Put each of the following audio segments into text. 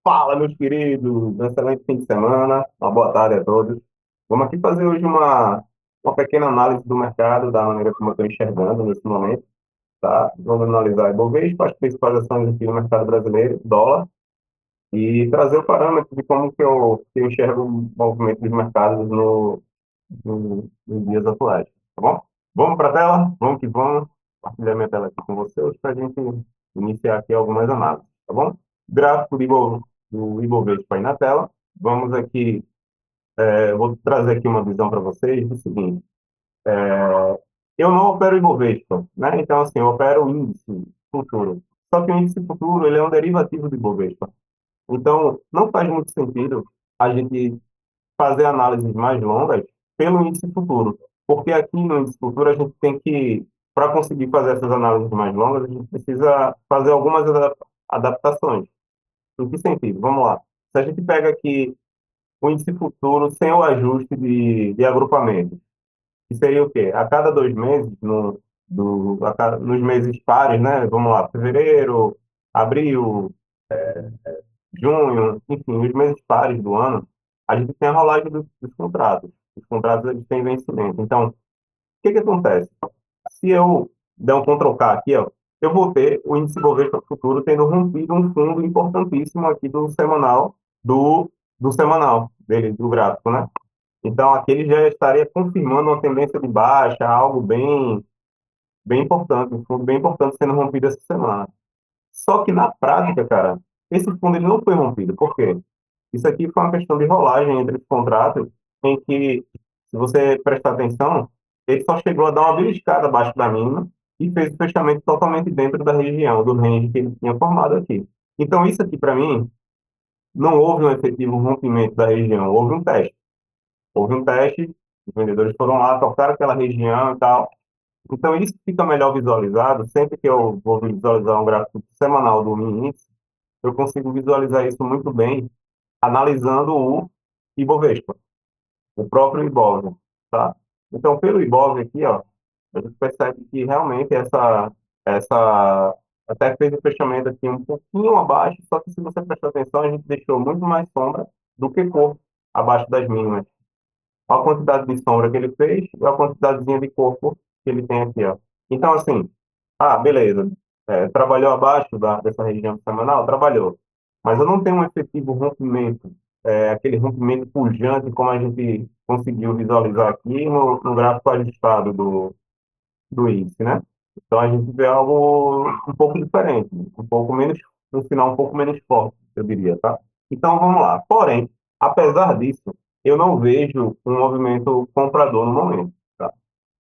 Fala, meus queridos! Um excelente fim de semana, uma boa tarde a todos. Vamos aqui fazer hoje uma pequena análise do mercado, da maneira como eu estou enxergando nesse momento, tá? Vamos analisar a Ibovespa, as principais ações aqui no mercado brasileiro, dólar, e trazer o parâmetro de como que eu enxergo o movimento dos mercados nos dias atuais, tá bom? Vamos para a tela? Vamos que vamos. Compartilhar minha tela aqui com vocês para a gente iniciar aqui algumas análises, tá bom? Gráfico do Ibovespa aí na tela. Vamos aqui, vou trazer aqui uma visão para vocês do seguinte. Eu não opero Ibovespa, né? Então, assim, eu opero o índice futuro. Só que o índice futuro, ele é um derivativo do Ibovespa. Então, não faz muito sentido a gente fazer análises mais longas pelo índice futuro. Porque aqui no índice futuro a gente tem que, para conseguir fazer essas análises mais longas, a gente precisa fazer algumas adaptações. Em que sentido? Vamos lá. Se a gente pega aqui o índice futuro sem o ajuste de agrupamento, que seria o quê? A cada 2 meses, nos meses pares, né? Vamos lá, fevereiro, abril, junho, enfim, os meses pares do ano, a gente tem a rolagem dos contratos. Os contratos eles têm vencimento. Então, o que que acontece? Se eu der um Ctrl K aqui, ó, eu vou ter o índice Bovespa Futuro tendo rompido um fundo importantíssimo aqui do semanal dele, do gráfico, né? Então, aqui ele já estaria confirmando uma tendência de baixa, algo bem importante, um fundo bem importante sendo rompido essa semana. Só que na prática, cara, esse fundo ele não foi rompido. Por quê? Isso aqui foi uma questão de rolagem entre os contratos, em que, se você prestar atenção, ele só chegou a dar uma beliscada abaixo da mínima e fez o fechamento totalmente dentro da região, do range que ele tinha formado aqui. Então, isso aqui, para mim, não houve um efetivo rompimento da região, houve um teste. Houve um teste, os vendedores foram lá, tocaram aquela região e tal. Então, isso fica melhor visualizado. Sempre que eu vou visualizar um gráfico semanal do mini índice, eu consigo visualizar isso muito bem analisando o Ibovespa, o próprio Ibov, tá? Então, pelo Ibov aqui, ó, a gente percebe que realmente essa até fez o fechamento aqui um pouquinho abaixo, só que se você prestar atenção, a gente deixou muito mais sombra do que corpo abaixo das mínimas. Olha a quantidade de sombra que ele fez e a quantidadezinha de corpo que ele tem aqui, ó. Então, assim, beleza. Trabalhou abaixo dessa região semanal? Trabalhou. Mas eu não tenho um efetivo rompimento, aquele rompimento pujante como a gente conseguiu visualizar aqui no gráfico ajustado do índice, né? Então a gente vê algo um pouco diferente, um pouco menos, um sinal um pouco menos forte, eu diria, tá? Então vamos lá. Porém, apesar disso, eu não vejo um movimento comprador no momento, tá? O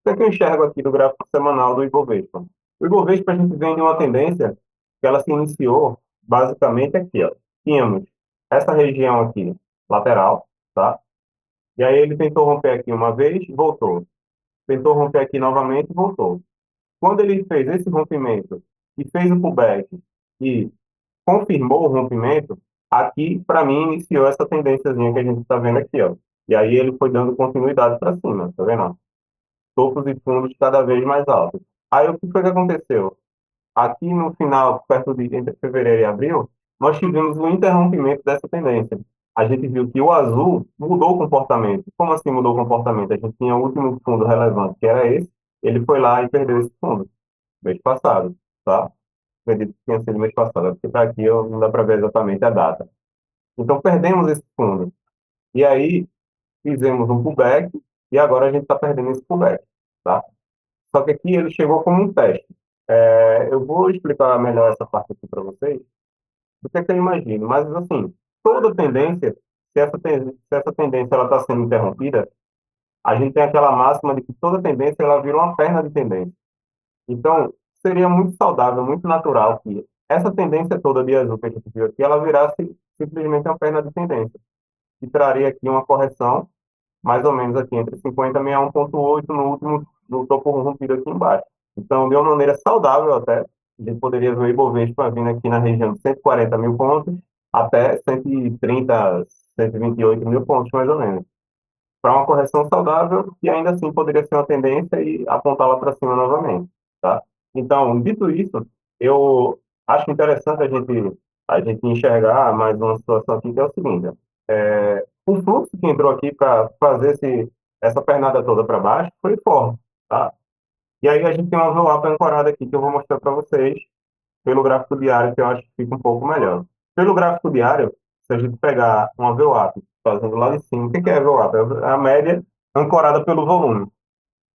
que é que eu enxergo aqui do gráfico semanal do Ibovespa? O Ibovespa a gente vem de uma tendência que ela se iniciou basicamente aqui, ó. Tínhamos essa região aqui, lateral, tá? E aí ele tentou romper aqui uma vez, voltou. Tentou romper aqui novamente, voltou. Quando ele fez esse rompimento e fez o pullback e confirmou o rompimento, aqui, para mim, iniciou essa tendênciazinha que a gente está vendo aqui, ó. E aí ele foi dando continuidade para cima, tá vendo? Topos e fundos cada vez mais altos. Aí o que foi que aconteceu? Aqui no final, perto de entre fevereiro e abril, nós tivemos um interrompimento dessa tendência. A gente viu que o azul mudou o comportamento. Como assim mudou o comportamento? A gente tinha o último fundo relevante, que era esse, ele foi lá e perdeu esse fundo, mês passado, tá? Acredito que tinha sido mês passado, porque está aqui não dá para ver exatamente a data. Então, perdemos esse fundo. E aí, fizemos um pullback, e agora a gente está perdendo esse pullback, tá? Só que aqui ele chegou como um teste. Eu vou explicar melhor essa parte aqui para vocês, do que eu imagino. Mas, assim, toda tendência, se essa tendência ela está sendo interrompida, a gente tem aquela máxima de que toda tendência ela vira uma perna de tendência. Então, seria muito saudável, muito natural que essa tendência toda de azul que a gente viu aqui, ela virasse simplesmente uma perna de tendência, que traria aqui uma correção, mais ou menos aqui entre 50 e 61,8 no topo rompido aqui embaixo. Então, de uma maneira saudável até, a gente poderia ver o Ibovespa vindo aqui na região de 140 mil pontos até 130, 128 mil pontos, mais ou menos. Para uma correção saudável, e ainda assim poderia ser uma tendência e apontar lá para cima novamente, tá? Então, dito isso, eu acho interessante a gente enxergar mais uma situação aqui que é o seguinte: o fluxo que entrou aqui para fazer essa pernada toda para baixo foi forte, tá? E aí a gente tem uma VWAP ancorada aqui que eu vou mostrar para vocês pelo gráfico diário, que eu acho que fica um pouco melhor. Pelo gráfico diário, se a gente pegar uma VWAP fazendo lá de cima, o que é VWAP? É a média ancorada pelo volume.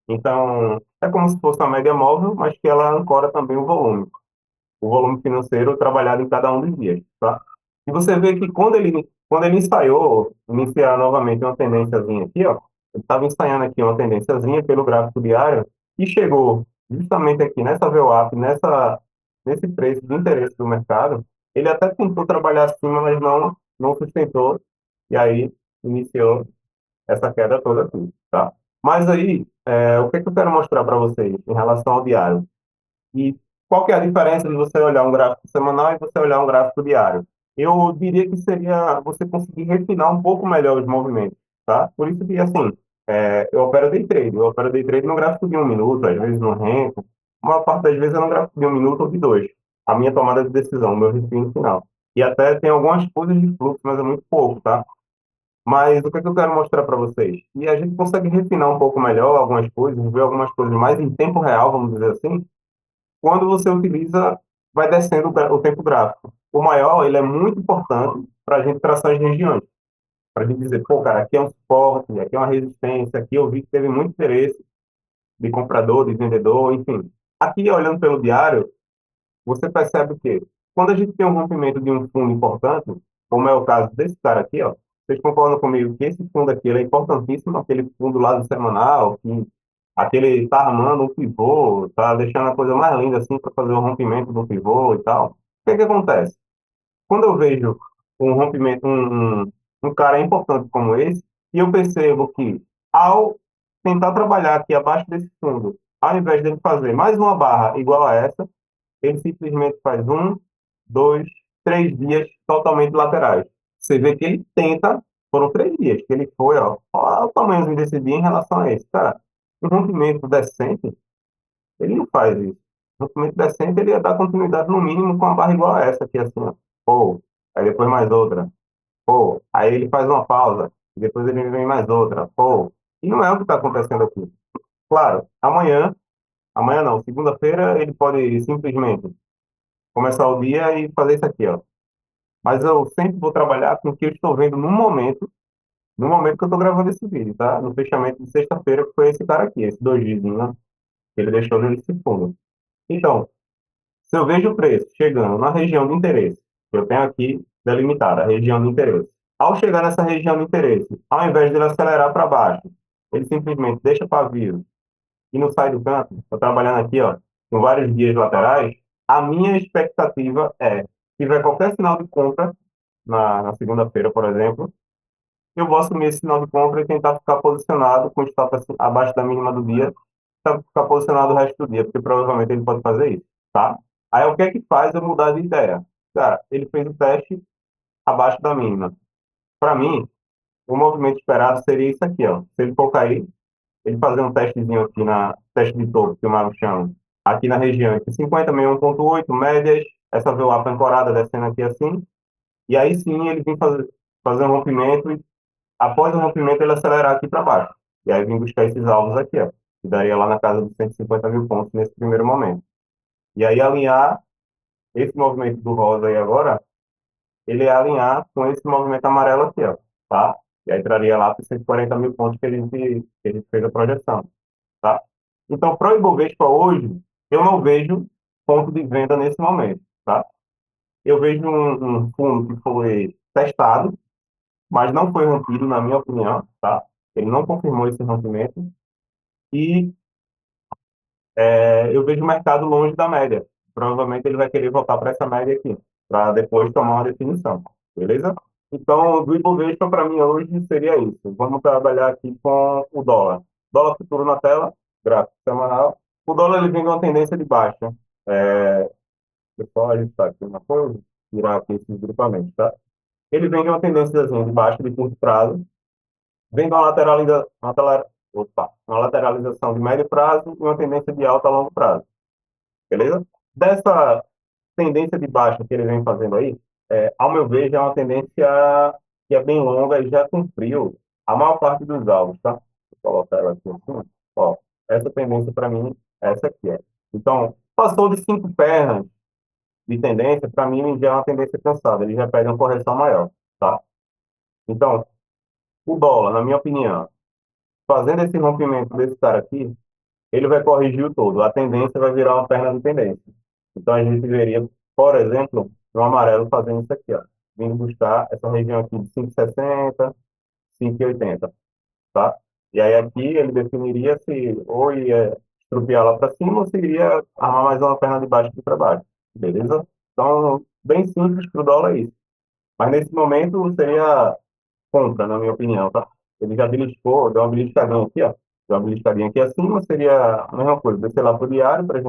Então, é como se fosse uma média móvel, mas que ela ancora também o volume financeiro trabalhado em cada um dos dias, tá? E você vê que quando ele ensaiou iniciar novamente uma tendênciazinha aqui, ó, ele estava ensaiando aqui uma tendênciazinha pelo gráfico diário e chegou justamente aqui nessa VWAP, nesse preço de interesse do mercado, ele até tentou trabalhar acima, mas não sustentou, e aí iniciou essa queda toda aqui, tá? Mas aí, o que que eu quero mostrar para vocês em relação ao diário? E qual que é a diferença de você olhar um gráfico semanal e você olhar um gráfico diário? Eu diria que seria você conseguir refinar um pouco melhor os movimentos, tá? Por isso que, assim, eu opero day trade no gráfico de 1 minuto, às vezes no RENCO, a maior parte das vezes é no gráfico de 1 minuto ou de dois. A minha tomada de decisão, o meu refino final. E até tem algumas coisas de fluxo, mas é muito pouco, tá? Mas o que é que eu quero mostrar para vocês? E a gente consegue refinar um pouco melhor algumas coisas, ver algumas coisas mais em tempo real, vamos dizer assim, quando você utiliza, vai descendo o tempo gráfico. O maior, ele é muito importante para a gente traçar as regiões. Para a gente dizer, pô, cara, aqui é um suporte, aqui é uma resistência, aqui eu vi que teve muito interesse de comprador, de vendedor, enfim. Aqui, olhando pelo diário, você percebe o quê? Quando a gente tem um rompimento de um fundo importante, como é o caso desse cara aqui, ó, vocês concordam comigo que esse fundo aqui ele é importantíssimo, aquele fundo lá do semanal, que aquele tá armando um pivô, tá deixando a coisa mais linda assim para fazer o rompimento do pivô e tal. O que que acontece? Quando eu vejo um rompimento, um cara importante como esse, e eu percebo que ao tentar trabalhar aqui abaixo desse fundo, ao invés dele fazer mais uma barra igual a essa, ele simplesmente faz 1, 2, 3 dias totalmente laterais. Você vê que ele tenta, foram 3 dias, que ele foi, ó o tamanho desse dia em relação a esse. Cara, um rompimento decente, ele não faz isso. Um rompimento decente, ele ia dar continuidade no mínimo com uma barra igual a essa aqui, assim, ó. Pô, aí depois mais outra. Pô, aí ele faz uma pausa, depois ele vem mais outra. Pô, e não é o que está acontecendo aqui. Claro, amanhã não, segunda-feira ele pode simplesmente começar o dia e fazer isso aqui, ó. Mas eu sempre vou trabalhar com o que eu estou vendo no momento que eu estou gravando esse vídeo, tá? No fechamento de sexta-feira, que foi esse cara aqui, esse dojizinho, né? Que ele deixou nesse fundo. Então, se eu vejo o preço chegando na região de interesse, que eu tenho aqui delimitada, a região de interesse. Ao chegar nessa região de interesse, ao invés de ele acelerar para baixo, ele simplesmente deixa para vir e não sai do canto, estou trabalhando aqui, ó, com vários dias laterais, a minha expectativa é, se tiver qualquer sinal de compra, na segunda-feira, por exemplo, eu vou assumir esse sinal de compra e tentar ficar posicionado com o stop abaixo da mínima do dia, para ficar posicionado o resto do dia, porque provavelmente ele pode fazer isso, tá? Aí o que é que faz eu mudar de ideia? Cara, ele fez o teste abaixo da mínima. Para mim, o movimento esperado seria isso aqui, ó. Se ele for cair, ele fazer um testezinho aqui teste de topo, que o Mago chama, aqui na região entre 50 e 1,8, médias, essa VWAP ancorada descendo aqui assim, e aí sim ele vem fazer um rompimento e após o rompimento ele acelerar aqui para baixo. E aí vem buscar esses alvos aqui, ó, que daria lá na casa dos 150 mil pontos nesse primeiro momento. E aí alinhar esse movimento do rosa aí agora, ele é alinhar com esse movimento amarelo aqui, ó, tá? E aí traria lá para os 140 mil pontos que a gente fez a projeção, tá? Então, para o Ibovespa hoje, eu não vejo ponto de venda nesse momento, tá? Eu vejo um fundo que foi testado, mas não foi rompido, na minha opinião, tá? Ele não confirmou esse rompimento e eu vejo o mercado longe da média. Provavelmente ele vai querer voltar para essa média aqui, para depois tomar uma definição, beleza? Então, do Ibovespa, para mim, hoje seria isso. Vamos trabalhar aqui com o dólar. Dólar futuro na tela, gráfico semanal. O dólar ele vem com uma tendência de baixa. É, deixa eu só ajustar aqui uma coisa, tirar aqui esses grupamentos, tá? Ele vem de uma tendência de baixa de curto prazo, vem de uma lateralização de médio prazo e uma tendência de alta a longo prazo, beleza? Dessa tendência de baixa que ele vem fazendo aí, Ao meu ver, já é uma tendência que é bem longa e já cumpriu a maior parte dos alvos, tá? Vou colocar ela aqui assim. Ó, essa tendência para mim, essa aqui é. Então, passou de 5 pernas de tendência, para mim já é uma tendência cansada, ele já pede uma correção maior, tá? Então, o dólar, na minha opinião, fazendo esse rompimento desse cara aqui, ele vai corrigir o todo. A tendência vai virar uma perna de tendência. Então, a gente veria, por exemplo, no amarelo fazendo isso aqui, ó. Vindo buscar essa região aqui de 5,60, 5,80, tá? E aí aqui ele definiria se ou ia estrupiar lá para cima ou se iria armar mais uma perna de baixo aqui para baixo, beleza? Então, bem simples para o dólar é isso. Mas nesse momento seria compra, na minha opinião, tá? Ele já beliscou, deu uma beliscadinha aqui, ó. Deu uma beliscadinha aqui acima, seria a mesma coisa. Descer lá pro diário para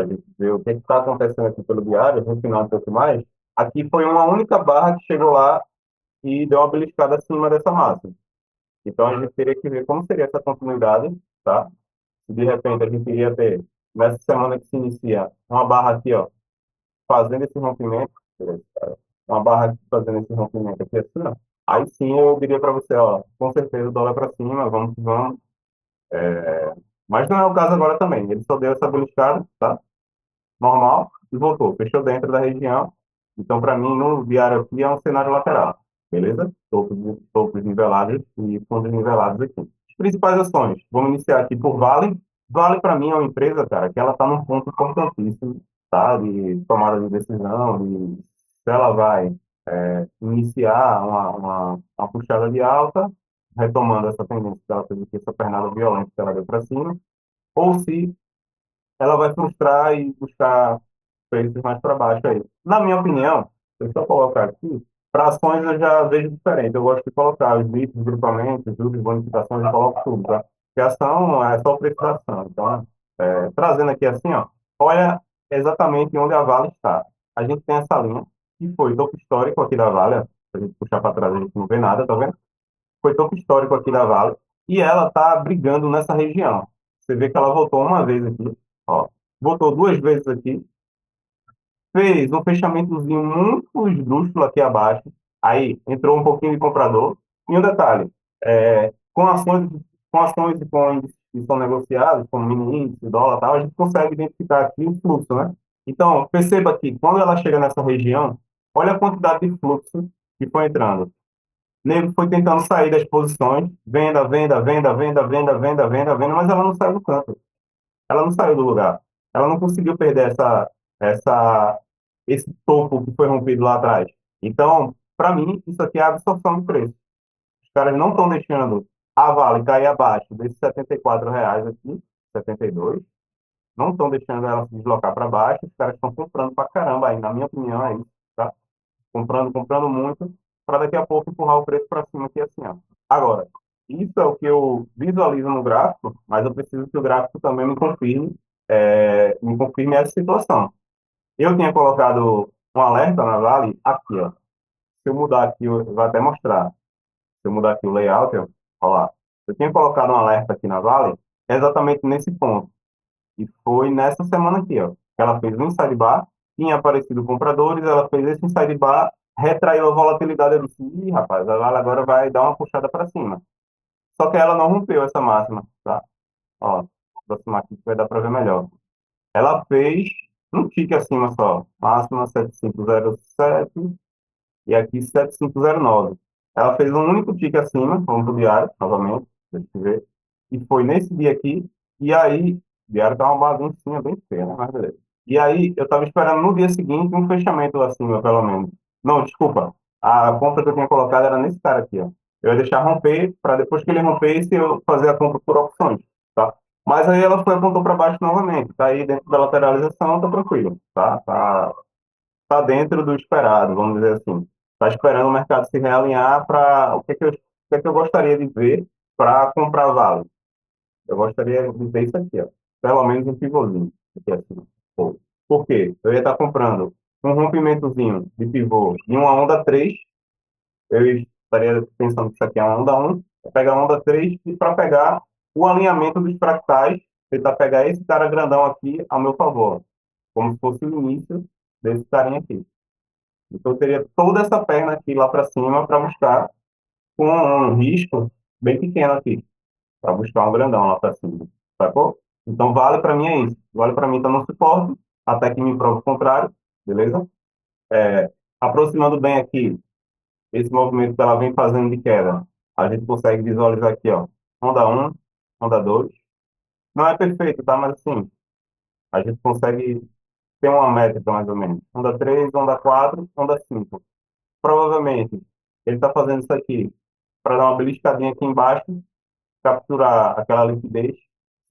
gente ver o que está acontecendo aqui pelo diário, refinar um pouco mais. Aqui foi uma única barra que chegou lá e deu uma beliscada acima dessa massa. Então a gente teria que ver como seria essa continuidade, tá? Se de repente a gente iria ter, nessa semana que se inicia, uma barra aqui, ó, fazendo esse rompimento, uma barra aqui fazendo esse rompimento aqui assim, ó. Aí sim eu diria para você, ó, com certeza o dólar para cima, vamos que vamos. Mas não é o caso agora também. Ele só deu essa beliscada, tá? Normal, e voltou. Fechou dentro da região. Então, para mim, no diário aqui é um cenário lateral. Beleza? Topos nivelados e fundos nivelados aqui. As principais ações. Vamos iniciar aqui por Vale. Vale, para mim, é uma empresa, cara, que ela está num ponto importantíssimo, tá? De tomada de decisão, de se ela vai iniciar uma puxada de alta, retomando essa tendência que ela fez aqui, essa pernada violenta que ela deu para cima, ou se ela vai frustrar e buscar preços mais para baixo aí. Na minha opinião, eu só colocar aqui, para ações eu já vejo diferente. Eu gosto de colocar os bits, grupamentos, juros, bonificações, eu coloco tudo, tá? Porque a ação é só o preço da ação. Então, trazendo aqui assim, ó, olha exatamente onde a Vale está. A gente tem essa linha, que foi topo histórico aqui da Vale, ó. Se a gente puxar para trás, a gente não vê nada, tá vendo? Foi topo histórico aqui da Vale, e ela está brigando nessa região. Você vê que ela voltou uma vez aqui, ó, voltou 2 vezes aqui, fez um fechamentozinho muito esdrúxulo aqui abaixo, aí entrou um pouquinho de comprador, e um detalhe, com ações e com índices que são negociados, como mini índice, dólar e tal, a gente consegue identificar aqui o fluxo, né? Então, perceba que quando ela chega nessa região, olha a quantidade de fluxo que foi entrando. Nego foi tentando sair das posições, venda, venda, venda, venda, venda, venda, venda, venda, mas ela não saiu do canto. Ela não saiu do lugar. Ela não conseguiu perder esse topo que foi rompido lá atrás. Então, para mim, isso aqui é absorção de preço. Os caras não estão deixando a Vale cair abaixo desses R$ 74 aqui, 72. Não estão deixando ela se deslocar para baixo. Os caras estão comprando para caramba aí, na minha opinião, é isso, tá? Comprando, comprando muito, para daqui a pouco empurrar o preço para cima aqui assim, ó. Agora, isso é o que eu visualizo no gráfico, mas eu preciso que o gráfico também me confirme essa situação. Eu tinha colocado um alerta na Vale aqui, ó. Se eu mudar aqui, eu vou até mostrar. Se eu mudar aqui o layout, ó lá. Eu tinha colocado um alerta aqui na Vale exatamente nesse ponto. E foi nessa semana aqui, ó. Ela fez um inside bar, tinha aparecido compradores, ela fez esse inside bar, retraiu a volatilidade. Eu disse, ih, rapaz, a Vale agora vai dar uma puxada para cima. Só que ela não rompeu essa máxima, tá? Ó, vou aproximar aqui que vai dar para ver melhor. Ela fez um tique acima só, máxima 7507 e aqui 7509. Ela fez um único tique acima, vamos pro diário, novamente, deixa eu ver. E foi nesse dia aqui, e aí, o diário tá uma baguncinha bem feia, né? Mas beleza. E aí, eu tava esperando no dia seguinte um fechamento acima, pelo menos. Não, desculpa, a compra que eu tinha colocado era nesse cara aqui, ó. Eu ia deixar romper, para depois que ele rompesse, eu fazer a compra por opções, tá? Mas aí ela foi apontou para baixo novamente. Tá aí dentro da lateralização, tá tranquilo, tá? Tá dentro do esperado, vamos dizer assim. Tá esperando o mercado se realinhar para o que é que eu gostaria de ver para comprar Vale. Eu gostaria de ver isso aqui, ó. Pelo menos um pivôzinho. Aqui assim. Pô. Por quê? Eu ia estar comprando um rompimentozinho de pivô em uma onda 3. Eu estaria pensando que isso aqui é uma onda 1. Eu pegar a onda 3 e para pegar o alinhamento dos fractais, tentar pegar esse cara grandão aqui a meu favor, como se fosse o início desse carinha aqui. Então, eu teria toda essa perna aqui lá para cima para buscar com um risco bem pequeno aqui, para buscar um grandão lá para cima, sacou? Então, vale para mim é isso. Vale para mim estar no suporte, até que me prove o contrário, beleza? É, aproximando bem aqui, esse movimento que ela vem fazendo de queda, a gente consegue visualizar aqui, ó, onda um, onda 2. Não é perfeito, tá? Mas assim, a gente consegue ter uma métrica mais ou menos. Onda 3, onda 4, onda 5. Provavelmente, ele está fazendo isso aqui para dar uma beliscadinha aqui embaixo, capturar aquela liquidez.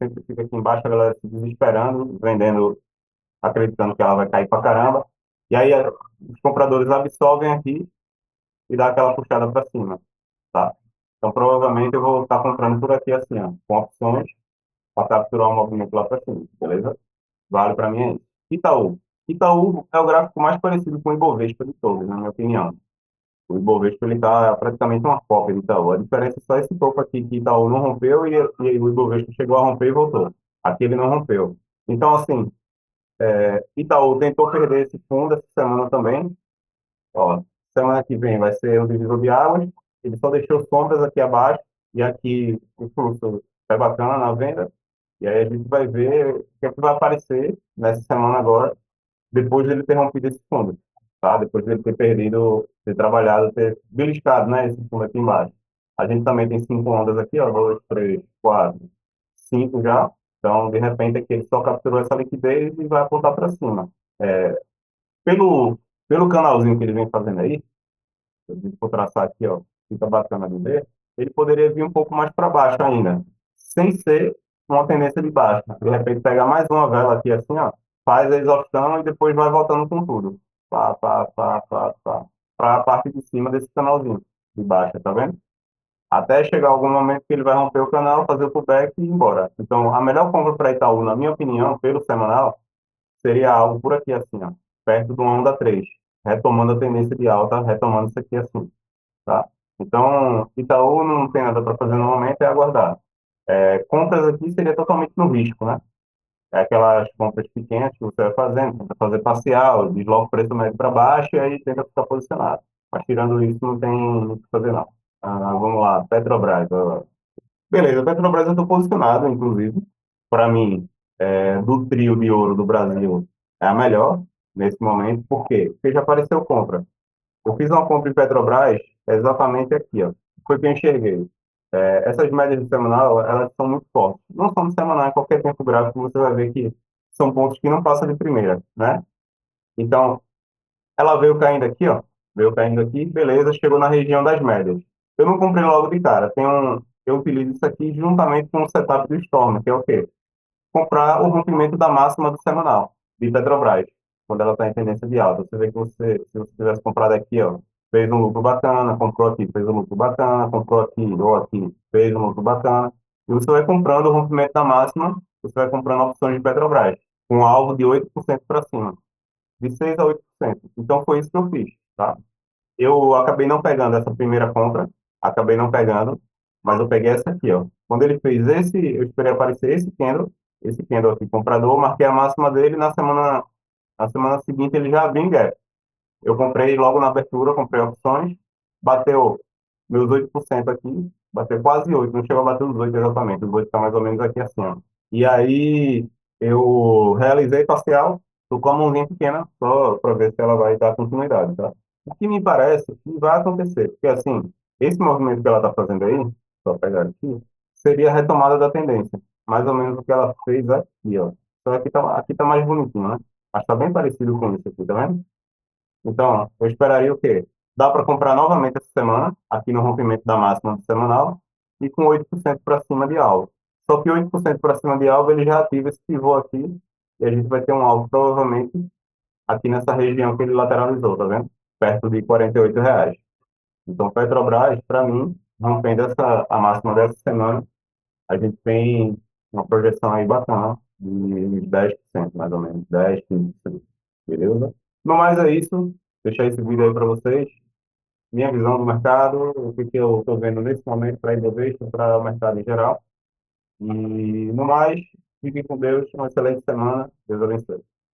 Sempre fica aqui embaixo, a galera se desesperando, vendendo, acreditando que ela vai cair para caramba. E aí os compradores absorvem aqui e dá aquela puxada para cima, tá? Então, provavelmente eu vou estar comprando por aqui assim, ó, com opções para capturar o movimento lá para cima, beleza? Vale para mim é isso. Itaú. Itaú é o gráfico mais parecido com o Ibovespa de todos, na minha opinião. O Ibovespa ele está praticamente uma cópia de Itaú. A diferença é só esse topo aqui que Itaú não rompeu e o Ibovespa chegou a romper e voltou. Aqui ele não rompeu. Então, assim, Itaú tentou perder esse fundo essa semana também. Ó, semana que vem vai ser o divisor de águas. Ele só deixou sombras aqui abaixo e aqui o fluxo é bacana na venda. E aí a gente vai ver o que é que vai aparecer nessa semana agora, depois dele ter rompido esse fundo, tá? Depois dele ter perdido, ter trabalhado, ter beliscado, né, esse fundo aqui embaixo. A gente também tem 5 ondas aqui, ó, 2, 3, 4, 5 já. Então, de repente, aqui ele só capturou essa liquidez e vai apontar para cima. É, pelo, pelo canalzinho que ele vem fazendo aí, se eu for traçar aqui, ó, fica bacana de ver, ele poderia vir um pouco mais para baixo ainda, sem ser uma tendência de baixa. De repente, pegar mais uma vela aqui assim, ó, faz a exaustão e depois vai voltando com tudo. Para a parte de cima desse canalzinho de baixa, tá vendo? Até chegar algum momento que ele vai romper o canal, fazer o pullback e ir embora. Então, a melhor compra para Itaú, na minha opinião, pelo semanal, seria algo por aqui assim, ó, perto do onda 3, retomando a tendência de alta, retomando isso aqui assim, tá? Então, Itaú não tem nada para fazer no momento, é aguardar. Compras aqui seria totalmente no risco, né? É aquelas compras pequenas que você vai fazendo, tenta fazer parcial, desloca o preço médio para baixo e aí tenta ficar posicionado. Mas tirando isso, não tem muito o que fazer, não. Vamos lá, Petrobras. Ó. Beleza, Petrobras eu estou posicionado, inclusive. Para mim, do trio de ouro do Brasil, é a melhor nesse momento. Por quê? Porque já apareceu compra. Eu fiz uma compra em Petrobras exatamente aqui, ó. Foi que eu enxerguei. Essas médias de semanal, elas são muito fortes. Não só no semanal, em qualquer tempo gráfico, você vai ver que são pontos que não passam de primeira, né? Então, ela veio caindo aqui, ó. Veio caindo aqui, beleza, chegou na região das médias. Eu não comprei logo de cara. Eu utilizo isso aqui juntamente com o setup do Storm, que é o quê? Comprar o rompimento da máxima do semanal de Petrobras, quando ela está em tendência de alta. Você vê que se você tivesse comprado aqui, ó, fez um lucro bacana, comprou aqui, fez um lucro bacana, comprou aqui, ou aqui, fez um lucro bacana. E você vai comprando o rompimento da máxima, você vai comprando opções de Petrobras, com um alvo de 8% para cima, de 6 a 8%. Então foi isso que eu fiz, tá? Eu acabei não pegando essa primeira compra, acabei não pegando, mas eu peguei essa aqui, ó. Quando ele fez eu esperei aparecer esse candle aqui, comprador, marquei a máxima dele, na semana seguinte ele já abriu em gap. Eu comprei logo na abertura, comprei opções, bateu meus 8% aqui, bateu quase 8, não chegou a bater os 8 exatamente, os 8 está mais ou menos aqui assim, ó. E aí eu realizei parcial, tô com a mãozinha pequena, só para ver se ela vai dar continuidade, tá? O que me parece que vai acontecer, porque assim, esse movimento que ela está fazendo aí, só pegar aqui, seria a retomada da tendência, mais ou menos o que ela fez aqui, ó. Só aqui tá mais bonitinho, né? Acho que tá bem parecido com isso aqui, tá vendo? Então, eu esperaria o quê? Dá para comprar novamente essa semana, aqui no rompimento da máxima do semanal, e com 8% para cima de alvo. Só que 8% para cima de alvo, ele já ativa esse pivô aqui, e a gente vai ter um alvo provavelmente aqui nessa região que ele lateralizou, tá vendo? Perto de R$ 48. Então, Petrobras, para mim, rompendo a máxima dessa semana, a gente tem uma projeção aí bacana de uns 10%, mais ou menos, 10, 15%. Beleza? No mais é isso. Deixar esse vídeo aí para vocês. Minha visão do mercado, o que eu estou vendo nesse momento para a Ibovespa, para o mercado em geral. E no mais, fiquem com Deus. Uma excelente semana. Deus abençoe.